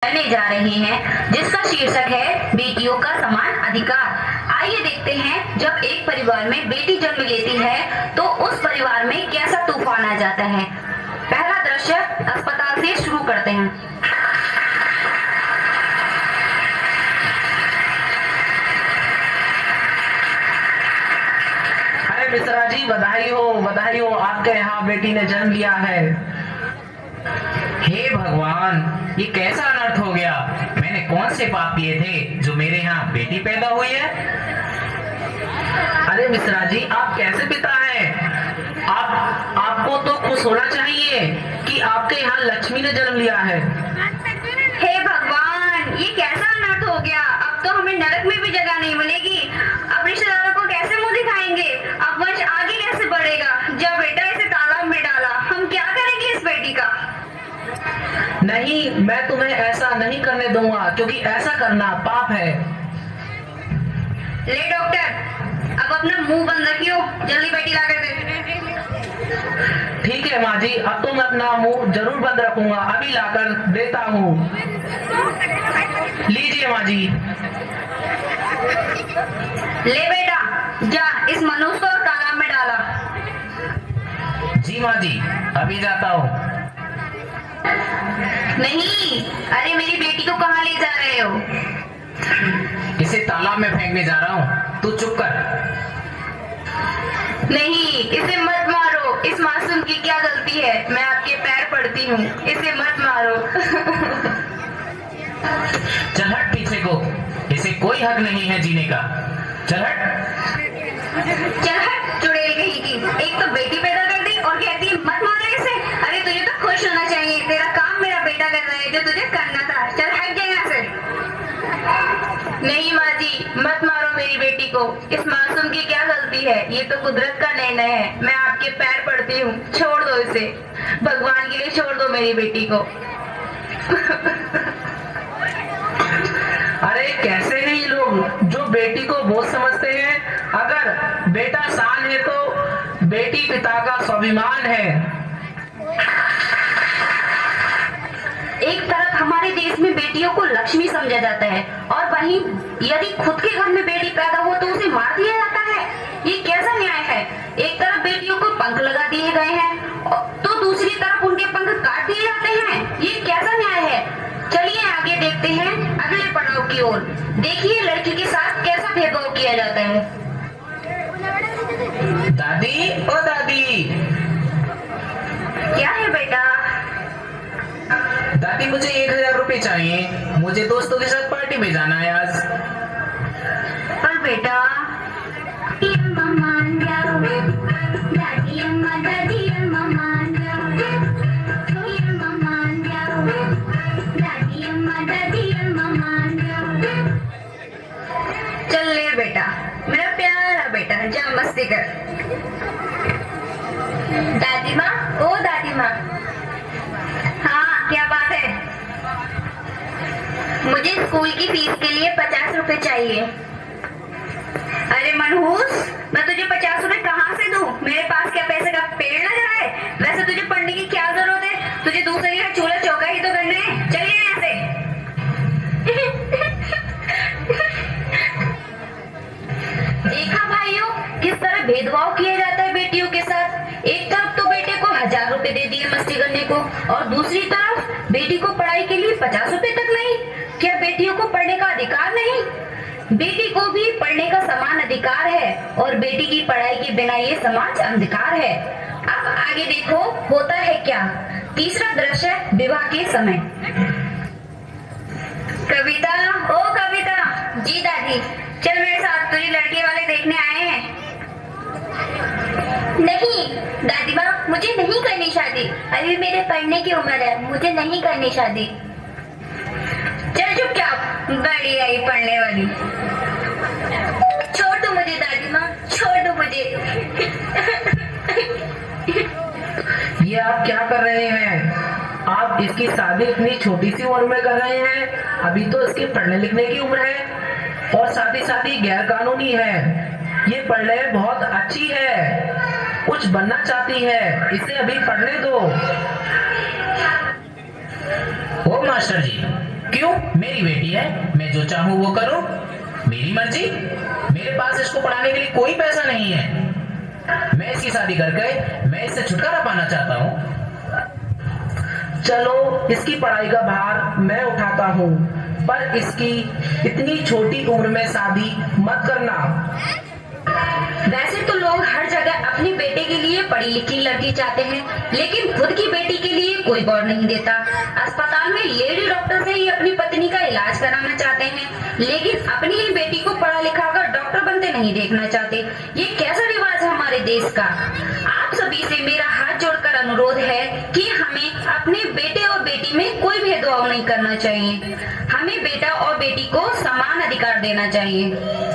करने जा रहे हैं, जिसका शीर्षक है बेटियों का समान अधिकार। आइए देखते हैं, जब एक परिवार में बेटी जन्म लेती है तो उस परिवार में कैसा तूफान आ जाता है। पहला दृश्य अस्पताल से शुरू करते हैं। अरे मिश्रा जी, बधाई हो, आपके यहाँ बेटी ने जन्म लिया है। हे भगवान, ये कैसा अनर्थ हो गया। मैंने कौन से पाप किए थे जो मेरे यहाँ बेटी पैदा हुई है। अरे मिश्रा जी, आप कैसे पिता हैं? आपको तो खुश होना चाहिए कि आपके यहाँ लक्ष्मी ने जन्म लिया है। हे भगवान, ये कैसा अनर्थ हो गया। अब तो हमें नरक में भी जगह नहीं मिलेगी। अब रिश्तेदारों को कैसे मुंह दिखाएंगे। अब वंश आगे कैसे बढ़ेगा। जब बेटा इसे तालाब में डाला, हम क्या करेंगे इस बेटी का। नहीं, मैं तुम्हें ऐसा नहीं करने दूंगा, क्योंकि ऐसा करना पाप है। ले डॉक्टर, अब अपना मुंह बंद रखियो, जल्दी बेटी ला कर दे। ठीक है माँ जी, अब तो मैं अपना मुंह जरूर बंद रखूंगा, अभी लाकर देता हूँ। लीजिए माँ जी। ले बेटा, जा इस मनुष्य को तालाब में डाला। जी माँ जी, अभी जाता हूँ। नहीं, अरे मेरी बेटी को कहाँ ले जा रहे हो। इसे तालाब में फेंकने जा रहा हूँ, तू चुप कर। नहीं, इसे मत मारो। इस मासूम की क्या गलती है। मैं आपके पैर पड़ती हूँ, इसे मत मारो। चल हट पीछे को, इसे कोई हक नहीं है जीने का। चल हट। चल हट चुड़ैल कहीं की। एक तो बेटी पैदा कर दी और कहती है मत मारो इसे। अरे तुझे तो खुश होना चाहिए, तेरा काम मेरा बेटा कर रहा है जो तुझे करना था। चल हट जा यहाँ से। नहीं माँ जी, मत मारो मेरी बेटी को। इस मासूम की क्या गलती है। ये तो कुदरत का निर्णय है। मैं आपके पैर पड़ती हूँ, छोड़ दो इसे। भगवान के लिए छोड़ दो मेरी बेटी को। अरे कैसे हैं ये लोग जो बेटी को बोझ समझते हैं। अगर बेटा शान है तो बेटी पिता का स्वाभिमान है। एक तरफ हमारे देश में बेटियों को लक्ष्मी समझा जाता है और वहीं यदि खुद के घर में बेटी पैदा हो तो उसे मार दिया जाता है। ये कैसा न्याय है। एक तरफ बेटियों को पंख लगा दिए गए हैं तो दूसरी तरफ उनके पंख काट दिए जाते हैं। ये कैसा न्याय है। चलिए आगे देखते हैं अगले पड़ाव की ओर। देखिए लड़की के साथ कैसा भेदभाव किया जाता है। दादी, ओ दादी। क्या है बेटा। दादी, मुझे 1000 रुपए चाहिए। मुझे दोस्तों के साथ पार्टी में जाना है आज। पर बेटा, चल ले बेटा, मेरा प्यारा बेटा, जा मस्ती कर। दादी माँ, ओ दादी माँ। हाँ, क्या बात है। मुझे स्कूल की फीस के लिए 50 रुपए चाहिए। अरे मनहूस, मैं तुझे 50 रुपए कहाँ से दूँ। मेरे पास क्या पैसे का पेड़ लगा है। वैसे तुझे पढ़ने की क्या जरूरत है। तुझे दूसरे का चूल्हा चौका ही तो करना है। चलिए यहाँ से। देखा भाइयों, किस तरह भेदभाव किया जाता है बेटियों के साथ। एक तरफ तो बेटे को 1000 रुपए दे दिए मस्ती करने को और दूसरी तरफ बेटी को पढ़ाई के लिए 50 रुपए तक नहीं। क्या बेटियों को पढ़ने का अधिकार नहीं। बेटी को भी पढ़ने का समान अधिकार है और बेटी की पढ़ाई के बिना ये समाज अंधकार है। अब आगे देखो होता है क्या। तीसरा दृश्य विवाह के समय। कविता, ओ कविता। जी दादी। चल मेरे साथ, तुझे लड़के वाले देखने आए हैं। नहीं दादी माँ, मुझे नहीं करनी शादी। अभी मेरे पढ़ने की उम्र है, मुझे नहीं करनी शादी। चल चुपचाप, बड़ी आई पढ़ने वाली। छोड़ दो मुझे दादी माँ, छोड़ दो मुझे। ये आप क्या कर रहे हैं। आप इसकी शादी इतनी छोटी सी उम्र में कर रहे हैं। अभी तो इसके पढ़ने लिखने की उम्र है और साथ ही गैर कानूनी है। ये पढ़ने में बहुत अच्छी है, कुछ बनना चाहती है, इसे अभी पढ़ने दो। ओ मास्टर जी, क्यों? मेरी बेटी है, मैं जो चाहूँ वो करूँ, मेरी मर्जी। मेरे पास इसको पढ़ाने के लिए कोई पैसा नहीं है। मैं इसकी शादी करके मैं इससे छुटकारा पाना चाहता हूँ। चलो इसकी पढ़ाई का भार मैं उठाता हूँ, पर इसकी इतनी छोटी उम्र में शादी मत करना। वैसे तो लोग हर जगह अपने बेटे के लिए पढ़ी लिखी लड़की चाहते हैं, लेकिन खुद की बेटी के लिए कोई गौर नहीं देता। अस्पताल में लेडी डॉक्टर से ही अपनी पत्नी का इलाज कराना चाहते हैं, लेकिन अपनी ही बेटी को पढ़ा लिखा कर डॉक्टर बनते नहीं देखना चाहते। ये कैसा रिवाज है हमारे देश का? आप सभी से मेरा हाथ जोड़कर अनुरोध है कि हमें अपने बेटे और बेटी में कोई भेदभाव नहीं करना चाहिए। हमें बेटा और बेटी को समान अधिकार देना चाहिए।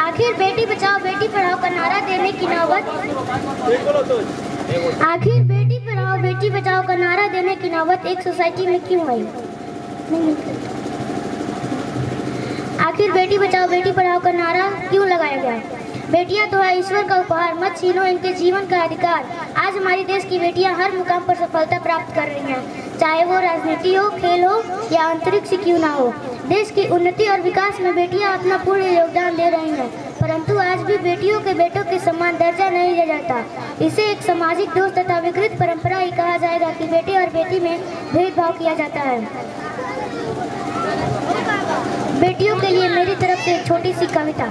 आखिर बेटी बचाओ बेटी पढ़ाओ का नारा देने की नौबत आखिर बेटी पढ़ाओ बेटी बचाओ का नारा देने की नौबत एक सोसाइटी में क्यों आई? आखिर बेटी बचाओ बेटी पढ़ाओ का नारा क्यों लगाया गया? बेटियां तो है ईश्वर का उपहार, मत छीनो इनके जीवन का अधिकार। आज हमारे देश की बेटियां हर मुकाम पर सफलता प्राप्त कर रही हैं, चाहे वो राजनीति हो, खेल हो या अंतरिक्ष क्यों ना हो। देश की उन्नति और विकास में बेटियां अपना पूर्ण योगदान दे रही हैं, परंतु आज भी बेटियों के बेटों के समान दर्जा नहीं दिया जाता। इसे एक सामाजिक दोष तथा विकृत परंपरा ही कहा जाएगा कि बेटे और बेटी में भेदभाव किया जाता है। बेटियों के लिए मेरी तरफ से एक छोटी सी कविता।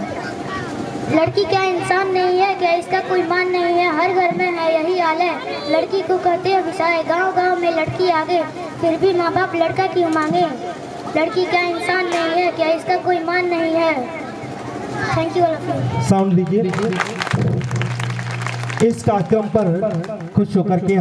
लड़की क्या इंसान नहीं है, क्या इसका कोई मान नहीं है, हर घर में है यही हाल है। लड़की को कहते हैं विषय, गांव गांव में लड़की आगे, फिर भी माँ बाप लड़का क्यों मांगे। लड़की क्या इंसान नहीं है, क्या इसका कोई मान नहीं है। Thank you all of you. Sound लीजिए। इस कार्यक्रम पर खुश होकर के हम